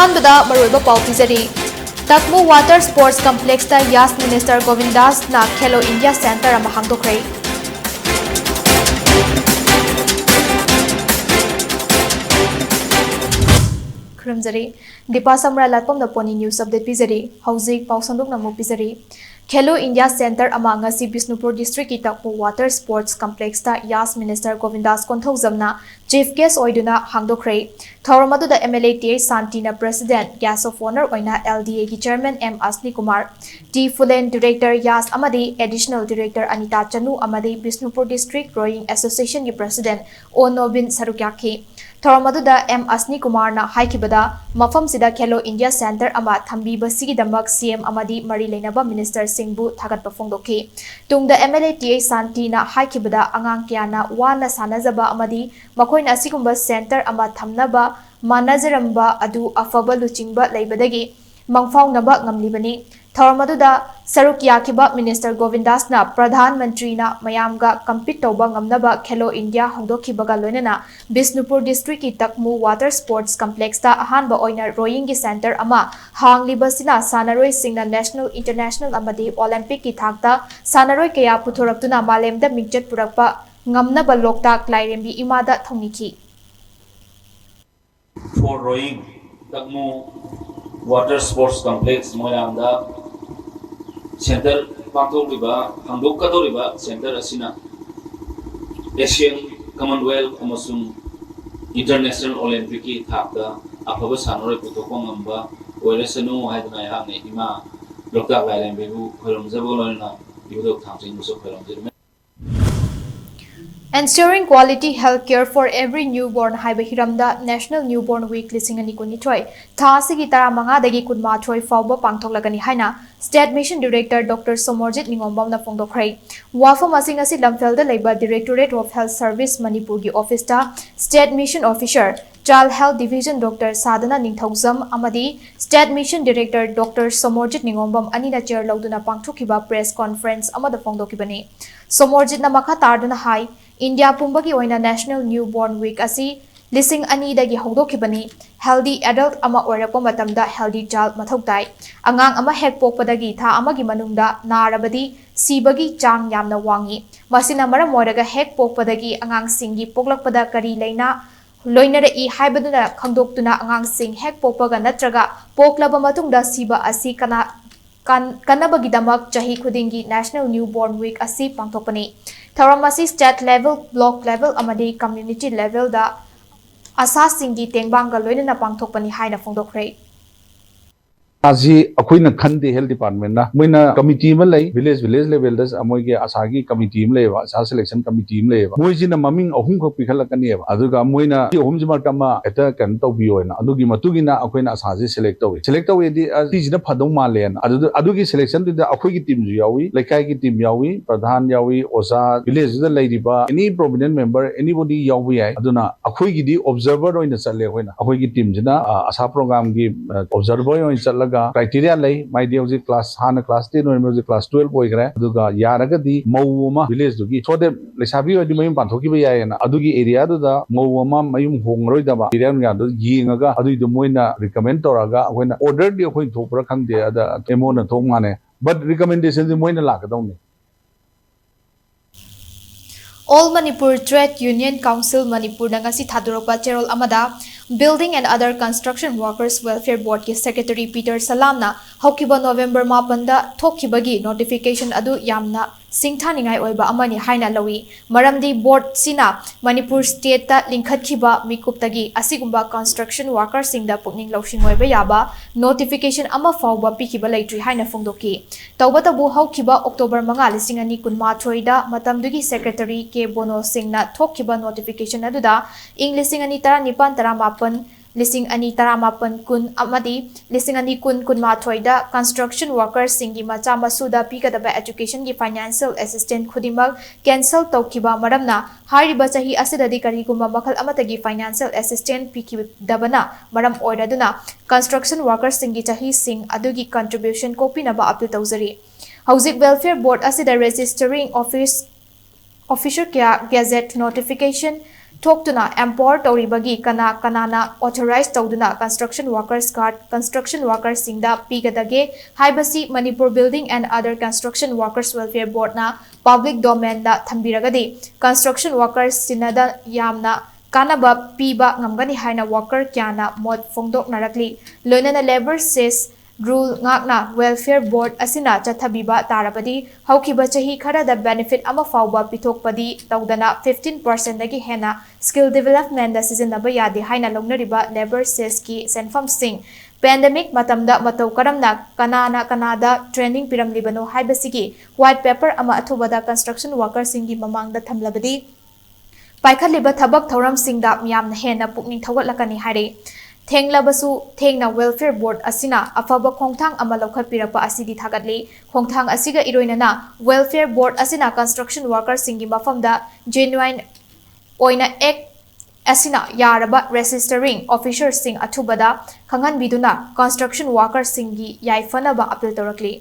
अहानबदा मरुइबा पाउ पिजरी तकमु वाटर स्पोर्ट्स कॉम्प्लेक्स ता यास मिनिस्टर गोविंदास ना खेलो इंडिया सेंटर अमा हांगदोखरे खुरमजरी दीपा शामुराइलाटपम पोनी न्यूज अपडेट पिजरी हौजिक पाउसंदुक नमु पिजरी खेलो इंडिया सेंटर अमांगसी बिष्णुपुर डिस्ट्रिक्ट की तकमु वाटर स्पोर्ट्स कॉम्प्लेक्स ता यास मिनिस्टर गोविंदास कोंथौजमना चीफ गेस्ट ओइदुना हांगदोखरे थौरमदुदा एमएलए टी शांतिना प्रेसिडेंट गेस्ट ऑफ ऑनर ओइना एलडीए की चेयरमैन एम असनी Kumar T Phulen director YAS अमदी एडिशनल डायरेक्टर अनिता चनु अमदी बिष्णुपुर डिस्ट्रिक्ट रोइंग एसोसिएशन की प्रेसिडेंट ओ नोबिन सरुक्याखी थौरमदुदा एम असनी कुमारना हाइखिबदा मफमसिदा खेलो इंडिया सेंटर अमा थंबीबसिगिदमक सीएम अमदी मरी लेनबा मिनिस्टर सिंहबु थागतपा फोंदोखी तुंगदा एमएलए टी शांतिना हाइखिबदा अंगांग क्याना वाना सानजबा अमदी मखोइना असिगुंबा सेंटर अमा थमनबा मानजरंबा अदु अफबा लुचिंगबा लेबदगी मंगफाउनबा ngamlibani थौरमदुदा सरुक याखिबा मिनिस्टर गोविंदासना प्रधानमंत्रीना मयामगा कंपीट तौबा ngamnaba खेलो इंडिया होंदोखिबगा लोइनना बिष्णुपुर डिस्ट्रिक्ट की तकमु वाटर स्पोर्ट्स कॉम्प्लेक्स ता अहानबा ओइना रोइंग की सेंटर अमा हांगलिबसिना सानरोय सिंगना नेशनल इंटरनेशनल अमदी ओलंपिक की थाकता सानरोय कया पुथोरक्तुना मालेमदा मिंगचत पुरकपा ngamnaba loktak लाइरेंबी इमादा थौनिखी for rowing takmu water sports complex moyamda center pangthokliba hangdokkatoriba center asina Asian Commonwealth amasung International Olympic ki thakda afaba sanore puthokpa ngamba oiresanu haidna yamne ima loktak lairembebu khoromjabo loina ibudok thamjing muso khoromjir Ensuring quality health care for every newborn haiba hiramda National Newborn Week lisingani kunithoi thasigi taramanga dagi kunmathoi fawba pangthoklagani haina State Mission Director Dr. Somorjit Ningombam na phongdokhrei wafam asing asi lamfelda leiba Directorate of Health Service Manipur gi office ta State Mission Officer Child Health Division Dr. Sadana Ningthauzam amadi State Mission Director Dr. Somorjit Ningombam anina chair lauduna pangthokhiba press conference amada phongdokibani Somorjit na makha tarduna hai India pumbagi oina National Newborn Week asi lising ani dagi hongdokhibani healthy adult ama oirappa matamda healthy child mathau tai angang ama hek pokpadagi tha amagi manungda narabadi sibagi chang yamna wangi masina maram oiraga hek pokpadagi angang singi poklakpada kari leina loinara i haibaduna khangdoktuna angang sing hek pokpaga natraga poklaba matungda siba asi kana kanabagidamag chahi khudingi National Newborn Week asi pangthokpani Tharamasi state level block level amadi community level da asa singi tengbanga loinana pangthokpani haina phongdokhrei Aji akoina khande health department na moina committee ma lei village level das amoi ge asagi committee ma lei sa selection committee ma lei moi jina maming ahum khok pikhalakani ba aduga moina ahum jima kama eta kan tawbi oina adugi matugina akoina asaji select tawi di jina phadong ma len adugi selection da akoi gi team ju yawi lekai gi team yawi pradhan yawi osa village da lei diba any prominent member anybody yawi ai aduna akoi gi di observer oina challe hoina akoi gi team jina asa program gi observer oina challa criteria lay my dear class hana class 10 or class 12 boy gra aduga yaragadi mawuma village dugi so de lesabi odi mayum panthoki ba yana adugi area du da mawuma mayum hongroi da ba area nga du yinga adu du moina recommend toraga akoina order di akoi thopra khangde ada emona thongmane but recommendation di moina lagadawni All Manipur Trade Union Council Manipur nangasi thadurokpa cherol amada Building and Other Construction Workers Welfare Board ki Secretary Peter Salamna haukiba November 8 da thokibagi notification adu yamna singthaningai oiba amani haina lawi maramdi board sina Manipur state ta linkhatkhiba mikuptagi asigumba construction workers singda pukning lawsing oiba yaba notification ama fawba pikiba laitri haina phongdoki tawbata bu haukiba October 5 2013 da matamdugi Secretary K Bono Singna thokkiba notification aduda ing 1919 lising ani taramapan kun amadi lising ani kun mathoida construction workers singi macha masuda pikadaba education gi financial assistant khudimak cancel tawkiba maramna hariba chahi asidadi kariguma makhal amatagi financial assistant pikidabana maram oiraduna construction workers singi chahi sing adugi contribution copy naba appeal tawzari hauzik welfare board asida registering officer kya gazette notification थोक्तुना empower तौरिबगी कना कनाना authorise तौदुना construction workers card construction workers सिंगदा पीगदगे हाइबसी Manipur building and other construction workers welfare board ना public domain दा थंबिरगदी कंस्ट्रक्शन वर्कर्स सिनदा यामना कानबा पीबा ngамगनी हाइना वर्कर क्याना मोद फोंदोकनारकली लोइनना labour cess rule ngakna welfare board asina chathabiba tarabadi haukiba chahi khara da benefit ama fawba pithokpadi tawdana 15% dagi hena skill development da sizinaba yadi haina longnariba labor ses ki senfam sing pandemic matamda matau karamna kanada training piramlibano haibasigi white paper ama athubada construction workers singi mamangda thamlabadi paikhatliba thabak thoram singda miyamna hena pukning thogatlakani haire थेंगलाबसु थेंगना welfare board असिना अफबा खोंगथांग अमा लौखटपिरपा असिदी थागतली खोंगथांग असिगा इरोइनना वेलफेयर बोर्ड असिना कंस्ट्रक्शन वर्कर्स सिंगी मफमदा जेन्युइन ओइना एक्ट असिना यारबा रेजिस्टरिंग ऑफिसर सिंग अथुबदा खंगनबिदुना कंस्ट्रक्शन वर्कर्स सिंगी याइफनबा अपील तौरकली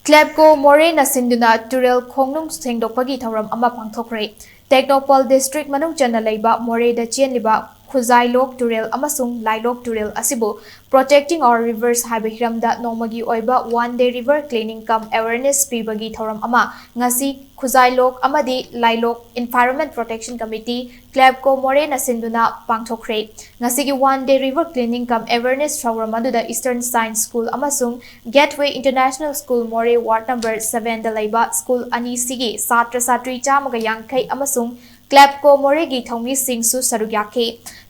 क्लेबको मोरे नसिंदुना टुरेल खोंगनुंग सेंगदोकपगी थौरम अमा पांगथोखरे टेक्नोपॉल डिस्ट्रिक्ट मनुंग चन्ना लेबा मोरे दा चेनलिबा खुजाइलोक टुरेल अमसुंग लाइलोक टुरेल असिबु प्रोटेक्टिंग आवर रिवर्स हाइबे हिरमदा नोमगी ओइबा one day river cleaning cum awareness पीबगी थौरम अमा ngasi खुजाइलोक अमदी लाइलोक एनवायरनमेंट प्रोटेक्शन कमिटी क्लेबको मोरे नसिंदुना पांगथोखरे ngasi gi one day river cleaning cum awareness थौरम अदुदा ईस्टर्न साइंस स्कूल अमसुंग gateway international school Moreh ward number 7 दा लेबा स्कूल अनि सिगी छात्र छात्री चामगा यांखै अमसुंग क्लेबको मोरेगी थौमी सिंगसु सरुग्याखे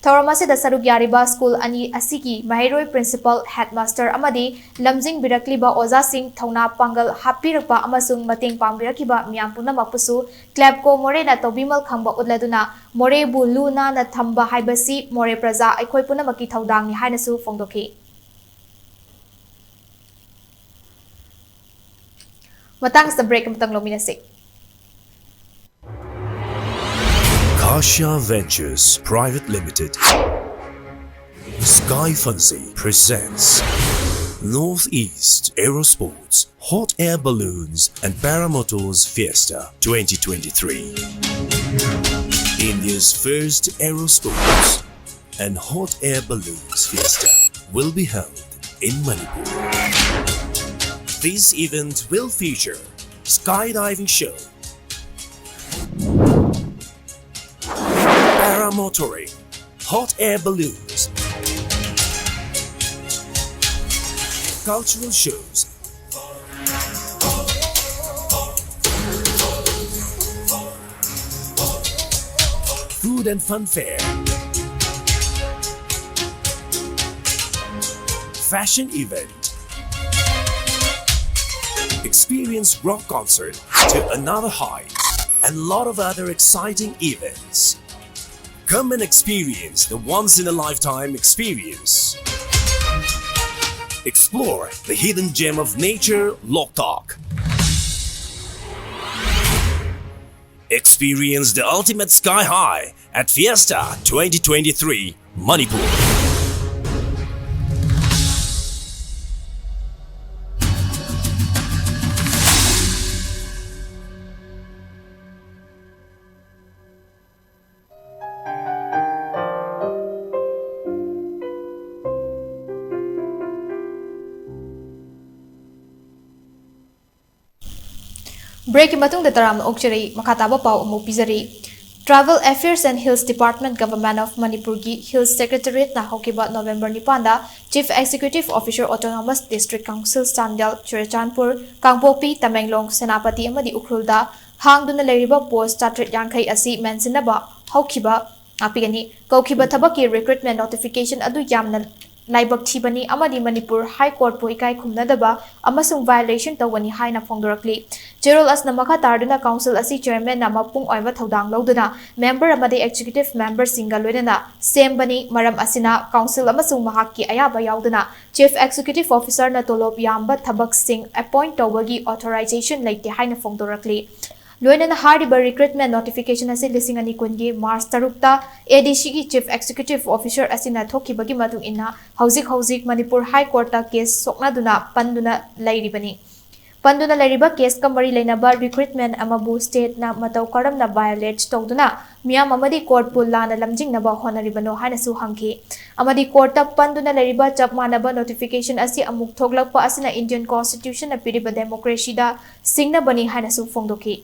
थौरमसे द सरुग्यारिबा स्कूल अनि असिगी महिरोय प्रिंसिपल हेडमास्टर अमदी लमजिंग बिरकलिबा ओजा सिंग थौना पांगल हापिरपा अमसुंग मतेंग पांबिरकिबा मियाम पुनमकपुसु क्लेबको मोरेना तोबिमल खंबा उदलदुना मोरेबु लुना ना थंबा हाइबसी मोरे प्रजा अखोय पुनमकी थौदांगनि हाइनसु फोंदोखि मतंग स ब्रेक मतंग लोमिनसे Kasha Ventures Private Limited Sky Fancy presents Northeast Aerosports Hot Air Balloons and Paramotors Fiesta 2023. India's first Aerosports and Hot Air Balloons Fiesta will be held in Manipur. This event will feature skydiving show, paramotoring, hot air balloons, cultural shows, food and fun fair, fashion event, experience rock concert to another height, and a lot of other exciting events. Come and experience the once-in-a-lifetime experience. Explore the hidden gem of nature, Loktak. Experience the ultimate sky high at Fiesta 2023, Manipur. Break की मतुंग दतराम ओक्चरी मखाताबा पाव अमु पिजरी travel affairs and hills department government of Manipur की hills secretariat ना होकिबा नवंबर 9 दा chief executive officer autonomous district council Chandel Churachandpur Kangpokpi Tamenglong Senapati अमदी उखरुलदा हांगदुना लेरिबा पोस्ट 450 असि मेंशनबा होकिबा आपिगनी कौखिबा थबकी रिक्रूटमेंट नोटिफिकेशन अदु यामना लाइबक थीबनी अमदी मणिपुर हाई कोर्ट पो इकाई खुमनदबा अमसुंग वायलेशन तवनी हाइना फोंदोरकली जेरोल असना मखा तारदुना काउंसिल असि चेयरमैन ना मपुंग ओइबा थौदांग लौदुना मेंबर अमदी एग्जीक्यूटिव मेंबर सिंगा लोइना सेमबनी मरम असिना काउंसिल अमसुंग महाकी अयाबा याउदुना चीफ एग्जीक्यूटिव ऑफिसर ना तोलोब यामबा थबक सिंग अपॉइंट तवगी ऑथराइजेशन लेते हाइना फोंदोरकली लोइना हारिबा रिक्रूटमेंट नोटिफिकेशन असे लिसिंग अनि कुनगी मार्च 3 एडीसी की चीफ एग्जीक्यूटिव ऑफिसर असिना थोखिबगी मतुंग इना हौजिक मणिपुर हाई कोर्ट ता case सोकनादुना पंदुना लैरिबनी Panduna lariba case ka mari lainaba recruitment amabu state na matau karam na violate tawduna miyam amadi court pul lana lamjing na ba honaribano haina su hangki amadi court ta panduna lariba chap manaba notification asi amuk thoglakpa asina Indian Constitution na piriba democracy da singna bani haina su fongdoki.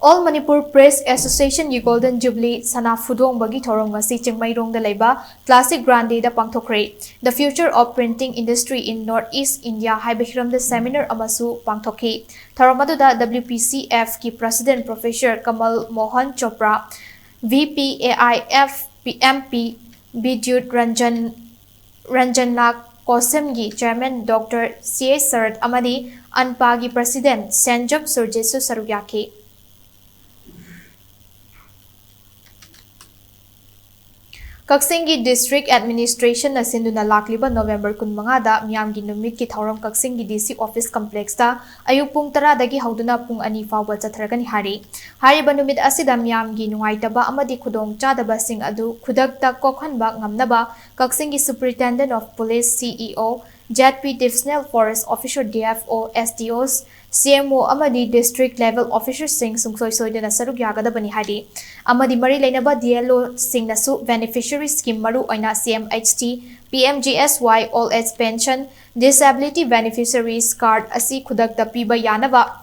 All Manipur Press Association yi Golden Jubilee sana fudong bagi thorong ngasi Chingmairong da laiba Classic Grande da pangthokre. The future of printing industry in Northeast India haibihiram da seminar amasu pangthokhi. Tharomadu da WPCF ki President Professor Kamal Mohan Chopra, VPAIF PMP Bidyut Ranjanlak Kosemgi Chairman Dr. C.A. Sarat Amadi Anpagi President Sanjab Surjesu Sarugyaki. Kaksingi District Administration na sinduna lakliba November 15 da miyamgi numit ki thauram Kaksingi DC Office Complex ta ayuk pung 10 dagi hauduna pung 2 fawba chatharagani hari. Hariba numit asida miyamgi nungaitaba amadi khudong chadaba sing adu khudakta kokhanba ngamnaba Kaksingi Superintendent of Police CEO, JP Divisional Forest Officer DFO, SDOs, CMO amadi district level officers sing sungsoi soidana saruk yagadabani hari. Amadi mari lainaba DLO sing nasu beneficiary scheme maru oina CMHT, PMGSY All Age Pension, Disability Beneficiaries Card asi khudakta piba yanaba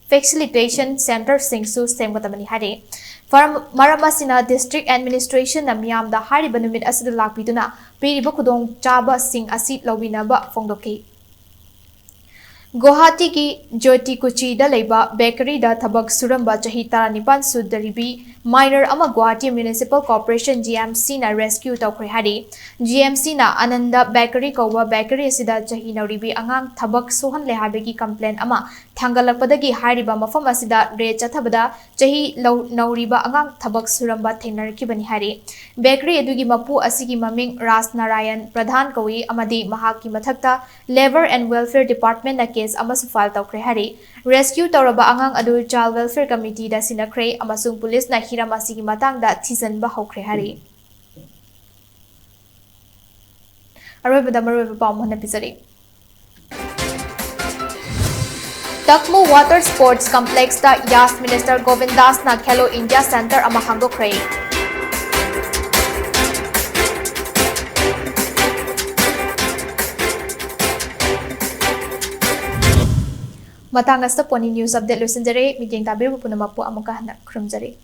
facilitation center sing su semgatabani hari. Maramasina District Administration na miyam da hari banumit asida lakpiduna piriba khudong chaba sing asi lawinaba fongdoki. Guwahati ki Jyoti Kuchi da laiba bakery da thabak suramba chahi 19 sudaribi minor ama Guwahati Municipal Corporation GMC na rescue tawkhre hari. GMC na Ananda Bakery kawa bakery asida chahi nauribi angang thabak sohan lehabegi complaint ama thangalakpadagi hariba mafam asida re chathabada chahi nauriba angang thabak suramba thenarkibani hari. Bakery adugi mapu asigi maming Ras Narayan Pradhan kawi amadi mahaki mathakta Labor and Welfare Department na case amasu file tawkhre hari. Rescue tawraba angang adu Child Welfare Committee da sinakre amasung police na hiram asigi matang da thisan ba hokre hari. Arwebada marweba pawmona pizari. Takmu Water Sports Complex da Yas Minister Govindas na Khelo India Center ama hangdokre. Matangasta poni news update lusinjare meeting tabir punamapu amuka hana krumjare.